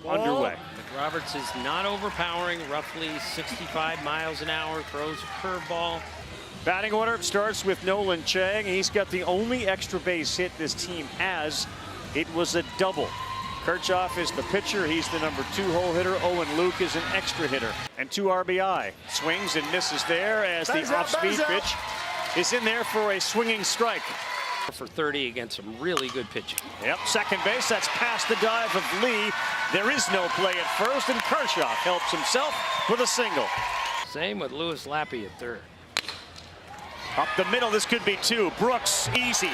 underway. Roberts is not overpowering, roughly 65 miles an hour, throws a curveball. Batting order starts with Nolan Chang. He's got the only extra base hit this team has. It was a double. Kirchhoff is the pitcher. He's the number 2 hole hitter. Owen Luke is an extra hitter. And 2 RBI. Swings and misses there as the off-speed pitch is in there for a swinging strike. For 30 against some really good pitching. Yep, second base. That's past the dive of Lee. There is no play at first, and Kirchhoff helps himself with a single. Same with Lewis Lappy at third. Up the middle, this could be 2. Brooks, easy.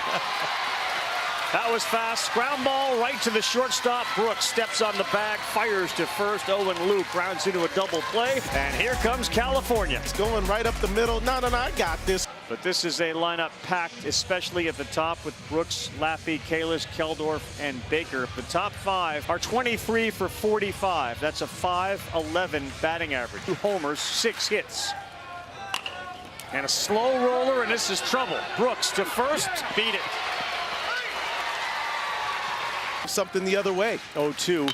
That was fast. Ground ball right to the shortstop. Brooks steps on the bag, fires to first. Owen Luke rounds into a double play. And here comes California. It's going right up the middle. No, I got this. But this is a lineup packed, especially at the top with Brooks, Laffey, Kalis, Keldorf, and Baker. The top 5 are 23 for 45. That's a .511 batting average. 2 homers, 6 hits. And a slow roller, and this is trouble. Brooks to first, beat it. Something the other way. 0-2.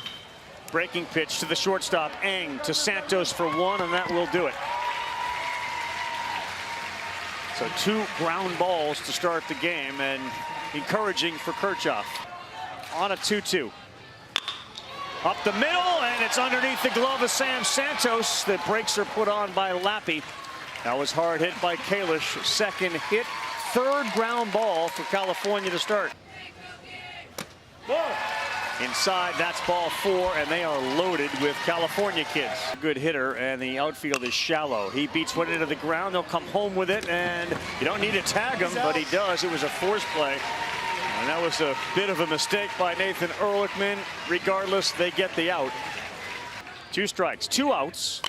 Breaking pitch to the shortstop. Eng to Santos for 1, and that will do it. So 2 ground balls to start the game, and encouraging for Kirchhoff. On a 2-2. Up the middle, and it's underneath the glove of Sam Santos. The brakes are put on by Lappy. That was hard hit by Kalish. Second hit, 3rd ground ball for California to start. Inside, that's ball 4, and they are loaded with California kids. Good hitter, and the outfield is shallow. He beats one into the ground. They'll come home with it, and you don't need to tag him, but he does. It was a force play, and that was a bit of a mistake by Nathan Ehrlichman. Regardless, they get the out. 2 strikes, 2 outs,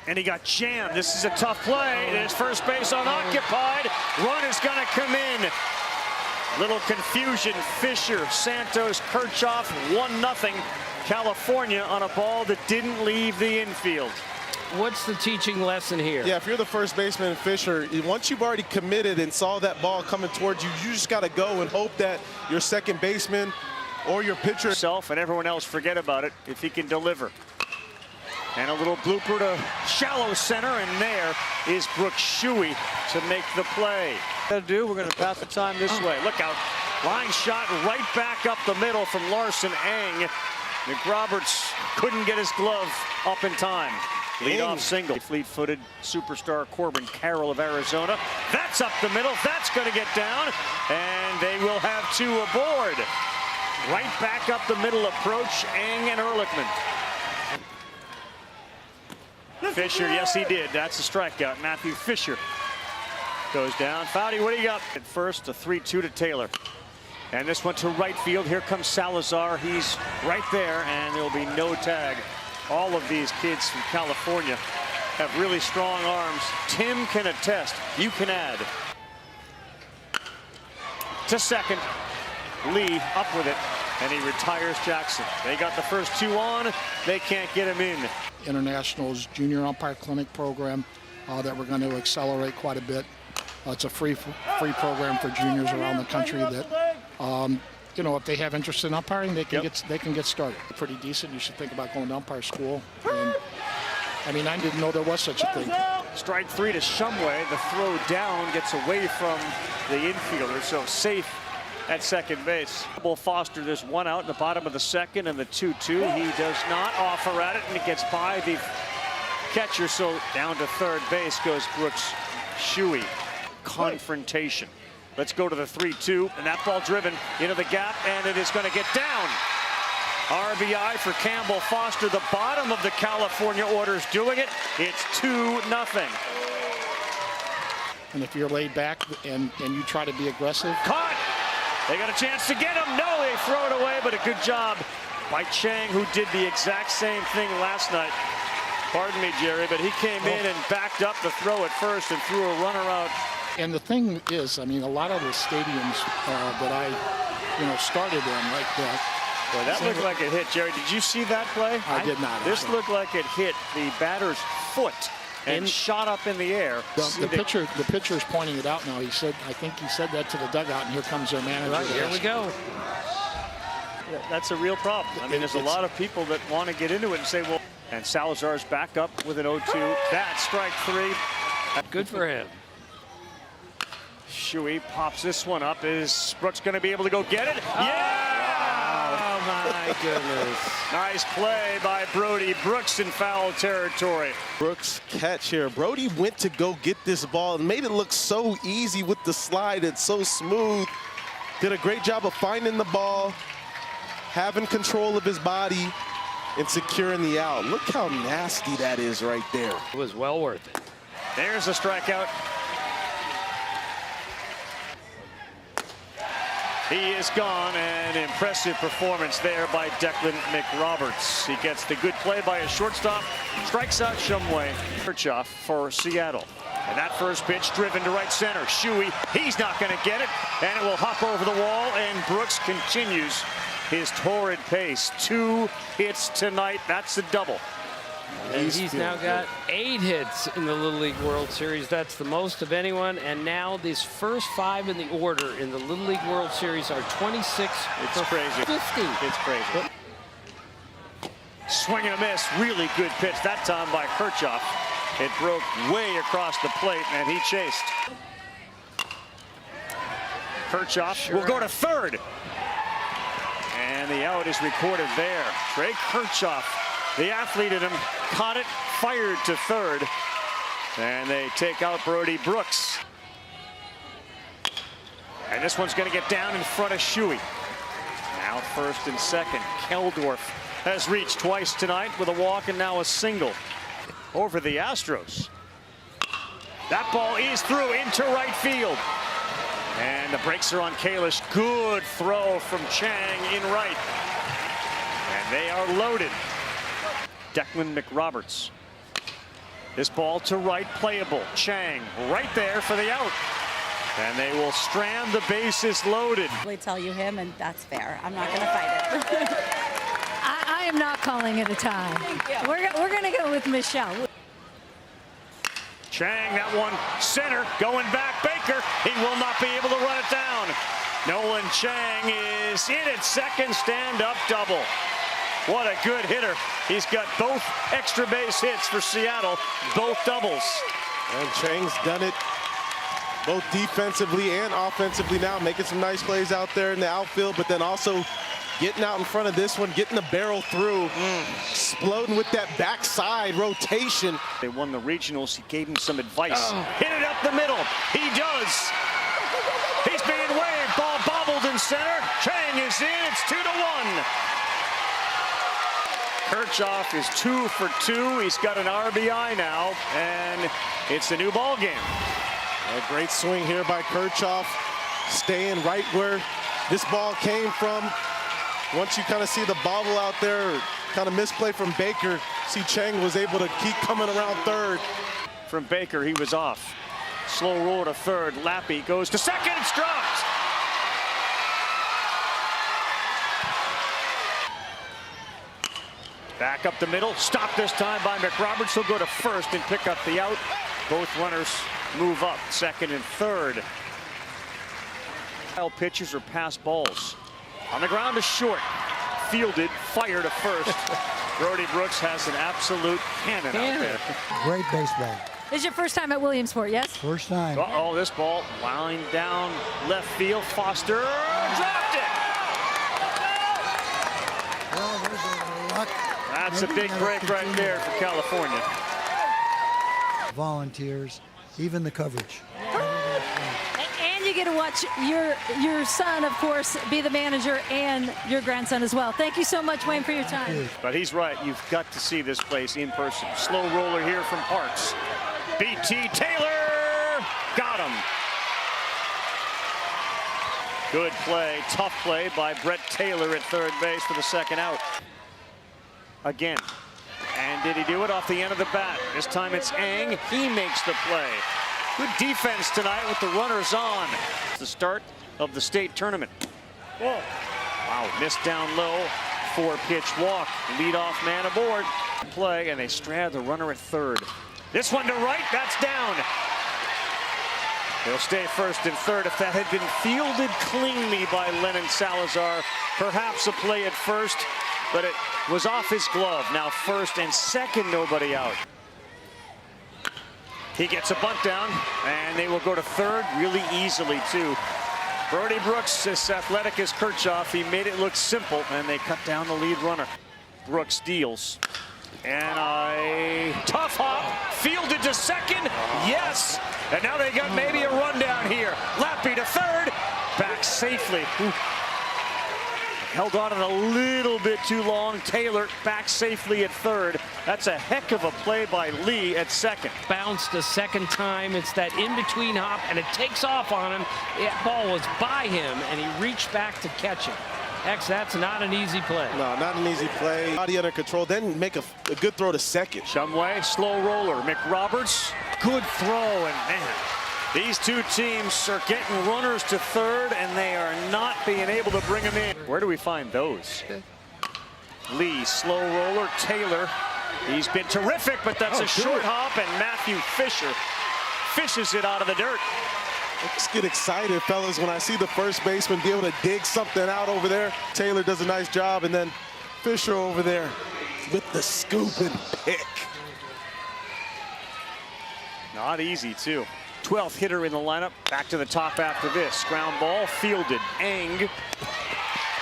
and he got jammed. This is a tough play. There's first base unoccupied. Run is going to come in. Little confusion. Fisher, Santos, Kirchhoff, 1-0. California on a ball that didn't leave the infield. What's the teaching lesson here? Yeah, if you're the first baseman, Fisher, once you've already committed and saw that ball coming towards you, you just got to go and hope that your second baseman or your pitcher himself and everyone else forget about it if he can deliver. And a little blooper to shallow center, and there is Brooks Shuey to make the play. We're going to pass the time this way. Look out. Line shot right back up the middle from Larson Eng. McRoberts couldn't get his glove up in time. Leadoff single. Fleet-footed superstar Corbin Carroll of Arizona. That's up the middle. That's going to get down. And they will have 2 aboard. Right back up the middle approach, Eng and Ehrlichman. Fisher, yes he did. That's a strikeout. Matthew Fisher goes down. Foudy, what do you got? At first, a 3-2 to Taylor. And this one to right field. Here comes Salazar. He's right there, and there'll be no tag. All of these kids from California have really strong arms. Tim can attest. You can add. To second. Lee up with it, and he retires Jackson. They got the first 2 on. They can't get him in. International's junior umpire clinic program that we're going to accelerate quite a bit. It's a free program for juniors around the country that, you know, if they have interest in umpiring, they can get started. Pretty decent. You should think about going to umpire school. And, I mean, I didn't know there was such a thing. Strike 3 to Shumway. The throw down gets away from the infielder, so safe at second base. Foster, there's 1 out in the bottom of the second, and the 2-2. He does not offer at it, and it gets by the catcher, so down to third base goes Brooks Shuey. Confrontation. Let's go to the 3-2, and that ball driven into the gap, and it is going to get down. RBI for Campbell Foster. The bottom of the California order's doing it. It's 2-0. And if you're laid back and you try to be aggressive. Caught! They got a chance to get him. No, they throw it away, but a good job by Chang, who did the exact same thing last night. Pardon me, Jerry, but he came in and backed up the throw at first and threw a runner out. And the thing is, I mean, a lot of the stadiums that I, started in, like that. Boy, that looked like it hit, Jerry. Did you see that play? I did not. This looked like it hit the batter's foot and shot up in the air. The pitcher is pointing it out now. He said, I think he said that to the dugout, and here comes their manager. Right, here we go. That's a real problem. I mean, there's a lot of people that want to get into it and say, well, and Salazar's back up with an 0-2. That's strike 3. Good for him. Shuey pops this one up. Is Brooks going to be able to go get it? Yeah! Oh, my goodness. Nice play by Brody Brooks in foul territory. Brooks catch here. Brody went to go get this ball and made it look so easy with the slide. It's so smooth. Did a great job of finding the ball, having control of his body, and securing the out. Look how nasty that is right there. It was well worth it. There's a strikeout. He is gone. An impressive performance there by Declan McRoberts. He gets the good play by his shortstop, strikes out Shumway. Kirchhoff for Seattle. And that first pitch driven to right center. Shuey, he's not going to get it, and it will hop over the wall, and Brooks continues his torrid pace. 2 hits tonight. That's a double. And he's now got 8 hits in the Little League World Series. That's the most of anyone. And now these first 5 in the order in the Little League World Series are 26 It's crazy. 50. It's crazy. Swing and a miss. Really good pitch that time by Kirchhoff. It broke way across the plate, and he chased. Kirchhoff will go to third. And the out is recorded there. Trey Kirchhoff, the athlete in him, caught it, fired to third. And they take out Brody Brooks. And this one's going to get down in front of Shuey. Now first and second. Keldorf has reached twice tonight with a walk and now a single over the Astros. That ball is through into right field. And the brakes are on Kalish. Good throw from Chang in right. And they are loaded. Declan McRoberts. This ball to right, playable. Chang right there for the out. And they will strand the bases loaded. I tell you him, and that's fair. I'm not going to fight it. I am not calling it a tie. Thank you. We're going to go with Michelle. Chang, that one center, going back. Baker, he will not be able to run it down. Nolan Chang is in at second, stand-up double. What a good hitter. He's got both extra base hits for Seattle, both doubles. And Chang's done it both defensively and offensively now, making some nice plays out there in the outfield, but then also getting out in front of this one, getting the barrel through, exploding with that backside rotation. They won the regionals. He gave him some advice. Hit it up the middle. He does. He's being waved. Ball bobbled in center. Chang is in. It's 2-1. Kirchhoff is 2 for 2. He's got an RBI now, and it's a new ball game. A great swing here by Kirchhoff, staying right where this ball came from. Once you kind of see the bobble out there, kind of misplay from Baker, see Chang was able to keep coming around third. From Baker, he was off. Slow roll to third. Lappy goes to second. It's dropped. Back up the middle. Stopped this time by McRoberts. He'll go to first and pick up the out. Both runners move up, second and third. Pitches or pass balls. On the ground to short. Fielded, fire to first. Brody Brooks has an absolute cannon out there. Great baseball. This is your first time at Williamsport, yes? First time. Uh-oh, this ball wound down left field. Foster dropped it. Well, there's a lot. That's a big break right there for California. Volunteers, even the coverage. And you get to watch your son, of course, be the manager, and your grandson as well. Thank you so much, Wayne, for your time. But he's right. You've got to see this place in person. Slow roller here from Parks. B.T. Taylor got him. Good play, tough play by Brett Taylor at third base for the second out. Again. And did he do it off the end of the bat? This time it's Ang. He makes the play. Good defense tonight with the runners on. It's the start of the state tournament. Whoa. Wow, missed down low. 4-pitch walk. Leadoff man aboard. Play, and they strand the runner at third. This one to right, that's down. He'll stay first and third. If that had been fielded cleanly by Lennon Salazar, perhaps a play at first, but it was off his glove. Now first and second, nobody out. He gets a bunt down, and they will go to third really easily, too. Brody Brooks is athletic as Kirchhoff. He made it look simple, and they cut down the lead runner. Brooks deals. And a tough hop, fielded to second, yes! And now they got maybe a run down here. Lappy to third, back safely. Ooh. Held on it a little bit too long. Taylor back safely at third. That's a heck of a play by Lee at second. Bounced a second time. It's that in-between hop, and it takes off on him. That ball was by him, and he reached back to catch it. That's not an easy play. No, not an easy play. Body under control, then make a good throw to second. Shumway, slow roller. McRoberts, good throw, and man, these two teams are getting runners to third, and they are not being able to bring them in. Where do we find those? Lee, slow roller. Taylor, he's been terrific, but that's a short hop, and Matthew Fisher fishes it out of the dirt. Let's get excited, fellas, when I see the first baseman be able to dig something out over there. Taylor does a nice job, and then Fisher over there with the scoop and pick. Not easy, too. 12th hitter in the lineup. Back to the top after this. Ground ball fielded. Eng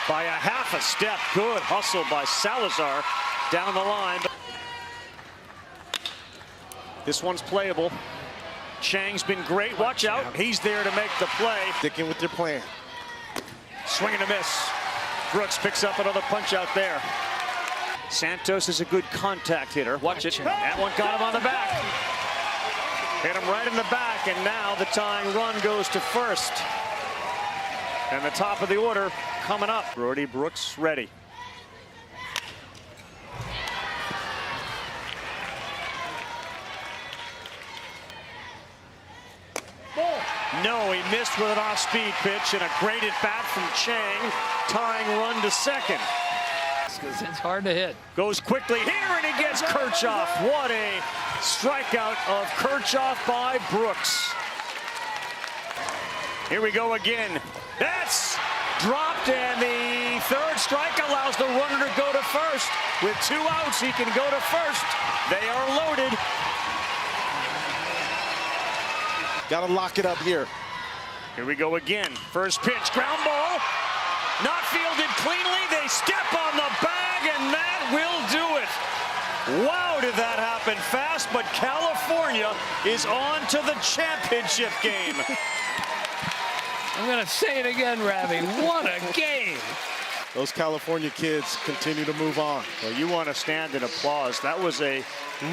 by a half a step. Good hustle by Salazar down the line. This one's playable. Chang's been great. Watch out. He's there to make the play. Sticking with their plan. Swing and a miss. Brooks picks up another punch out there. Santos is a good contact hitter. Watch it. That one got him on the back. Hit him right in the back, and now the tying run goes to first. And the top of the order coming up. Brody Brooks ready. No, he missed with an off-speed pitch, and a great at-bat from Chang. Tying run to second. It's hard to hit. Goes quickly here, and he gets Kirchhoff. What a strikeout of Kirchhoff by Brooks. Here we go again. That's dropped, and the third strike allows the runner to go to first. With 2 outs, he can go to first. They are loaded. Got to lock it up here. Here we go again. First pitch, ground ball. Not fielded cleanly. They step on the bag, and that will do it. Wow, did that happen fast, but California is on to the championship game. I'm going to say it again, Ravi. What a game. Those California kids continue to move on. Well, you want to stand in applause. That was a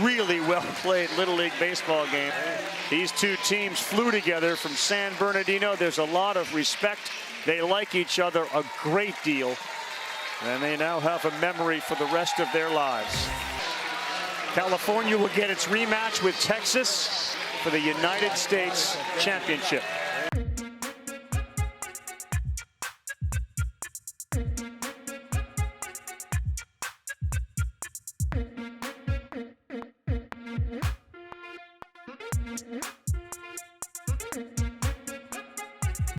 really well-played Little League baseball game. These two teams flew together from San Bernardino. There's a lot of respect. They like each other a great deal. And they now have a memory for the rest of their lives. California will get its rematch with Texas for the United States Championship.